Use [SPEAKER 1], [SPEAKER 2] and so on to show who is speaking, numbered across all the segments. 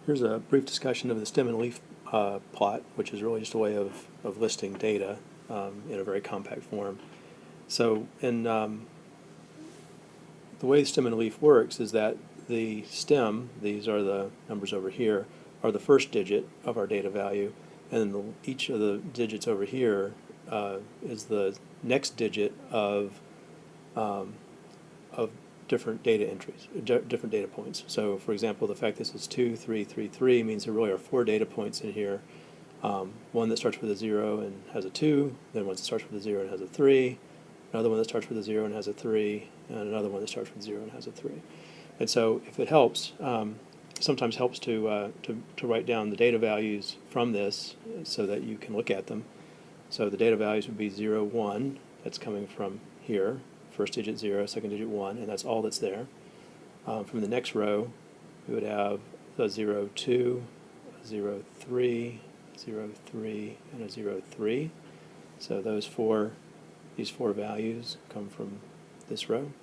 [SPEAKER 1] Here's a brief discussion of the stem and leaf plot, which is really just a way of listing data in a very compact form. So the way stem and leaf works is that the stem, these are the numbers over here, are the first digit of our data value, and then each of the digits over here is the next digit of different data entries, different data points. So, for example, the fact this is 2, 3, 3, 3 means there really are 4 data points in here. One that starts with a 0 and has a 2, then one that starts with a 0 and has a 3, another one that starts with a 0 and has a 3, and another one that starts with 0 and has a 3. And so, if it helps, sometimes helps to write down the data values from this so that you can look at them. So the data values would be 0, 1, that's coming from here. First digit 0, second digit 1, and that's all that's there. From the next row, we would have a 0, 2, a 0, 3, 0, 3, and a 0, 3. So these four values come from this row.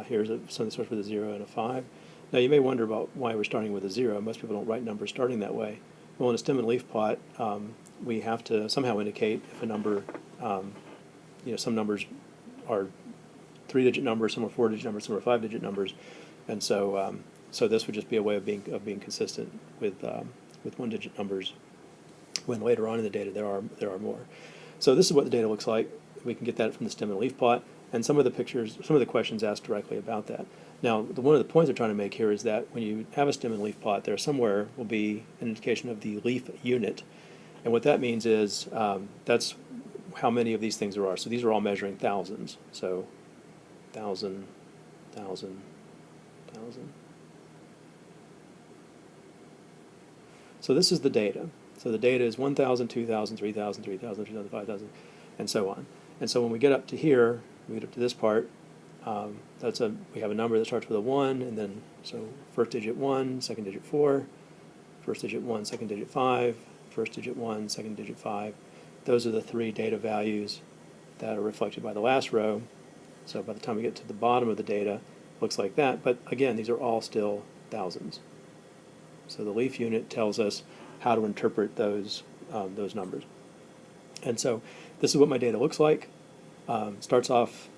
[SPEAKER 1] Here's something that starts with a 0 and a 5. Now you may wonder about why we're starting with a 0. Most people don't write numbers starting that way. Well, in a stem and leaf plot, we have to somehow indicate if a number, some numbers are 3-digit numbers, some are 4-digit numbers, some are 5-digit numbers, and so so this would just be a way of being consistent with 1-digit numbers. When later on in the data there are more. So this is what the data looks like. We can get that from the stem and leaf plot, and some of the pictures, some of the questions asked directly about that. Now, one of the points they're trying to make here is that when you have a stem and leaf plot, there somewhere will be an indication of the leaf unit, and what that means is that's how many of these things there are. So these are all measuring thousands. So 1,000, 1,000, 1,000. So this is the data. So the data is 1,000, 2,000, 3,000, 3,000, 3,000, 5,000, and so on. And so when we get up to here, we get up to this part, we have a number that starts with a 1, and then so first digit 1, second digit 4, first digit 1, second digit 5, first digit 1, second digit 5. Those are the 3 data values that are reflected by the last row. So by the time we get to the bottom of the data, it looks like that. But again, these are all still thousands. So the leaf unit tells us how to interpret those numbers. And so this is what my data looks like. Starts off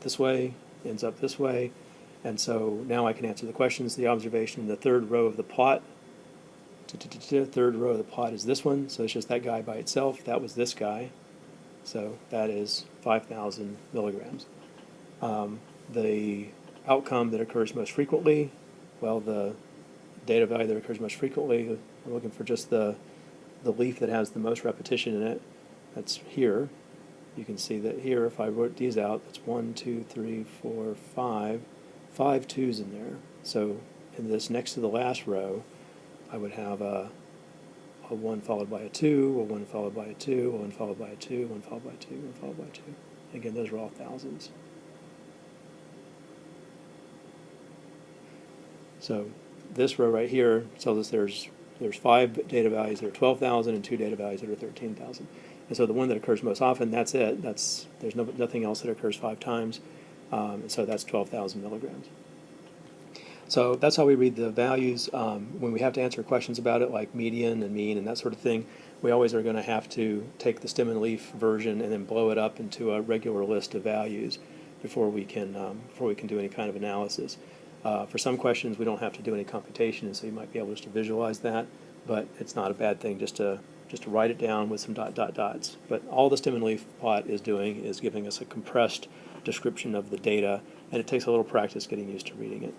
[SPEAKER 1] this way, ends up this way. And so now I can answer the questions. The observation in the third row of the plot. Third row of the plot is this one. So it's just that guy by itself. That was this guy. So that is 5,000 milligrams. The outcome that occurs most frequently, well, the data value that occurs most frequently, we're looking for just the leaf that has the most repetition in it. That's here. You can see that here, if I wrote these out, that's 1, 2, 3, 4, 5 2s in there. So in this next to the last row, I would have a 1 followed by a 2, a 1 followed by a 2, a 1 followed by a 2, 1 followed by a 2, 1 followed by a 2. Again, those are all thousands. So this row right here tells us there's 5 data values that are 12,000 and 2 data values that are 13,000. And so the one that occurs most often, that's it. There's nothing else that occurs 5 times. And so that's 12,000 milligrams. So that's how we read the values. When we have to answer questions about it, like median and mean and that sort of thing, we always are going to have to take the stem and leaf version and then blow it up into a regular list of values before we can do any kind of analysis. For some questions, we don't have to do any computation, and so you might be able just to visualize that. But it's not a bad thing just to write it down with some dots. But all the stem and leaf plot is doing is giving us a compressed description of the data, and it takes a little practice getting used to reading it.